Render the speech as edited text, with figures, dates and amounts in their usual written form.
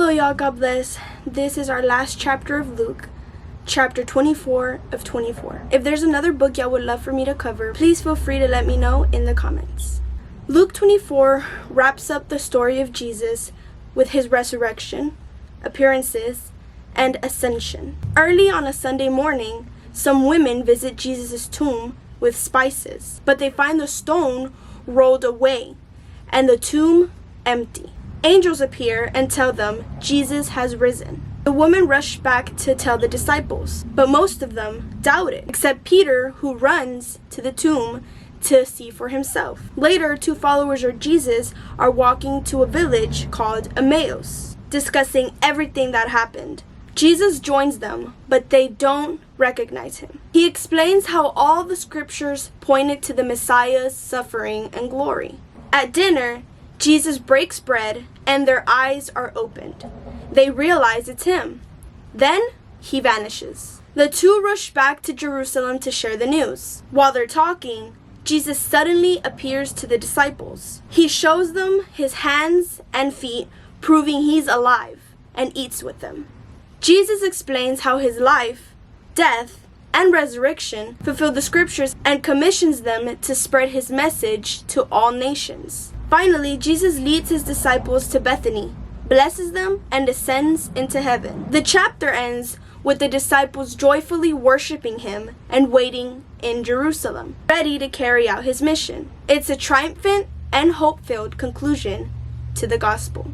Hello y'all, God bless. This is our last chapter of Luke, chapter 24 of 24. If there's another book y'all would love for me to cover, please feel free to let me know in the comments. Luke 24 wraps up the story of Jesus with his resurrection, appearances, and ascension. Early on a Sunday morning, some women visit Jesus' tomb with spices, but they find the stone rolled away and the tomb empty. Angels appear and tell them Jesus has risen. The women rush back to tell the disciples, but most of them doubt it, except Peter, who runs to the tomb to see for himself. Later, two followers of Jesus are walking to a village called Emmaus, discussing everything that happened. Jesus joins them, but they don't recognize him. He explains how all the scriptures pointed to the Messiah's suffering and glory. At dinner, Jesus breaks bread and their eyes are opened. They realize it's him. Then he vanishes. The two rush back to Jerusalem to share the news. While they're talking, Jesus suddenly appears to the disciples. He shows them his hands and feet, proving he's alive, and eats with them. Jesus explains how his life, death, and resurrection fulfill the scriptures and commissions them to spread his message to all nations. Finally, Jesus leads his disciples to Bethany, blesses them, and ascends into heaven. The chapter ends with the disciples joyfully worshiping him and waiting in Jerusalem, ready to carry out his mission. It's a triumphant and hope-filled conclusion to the gospel.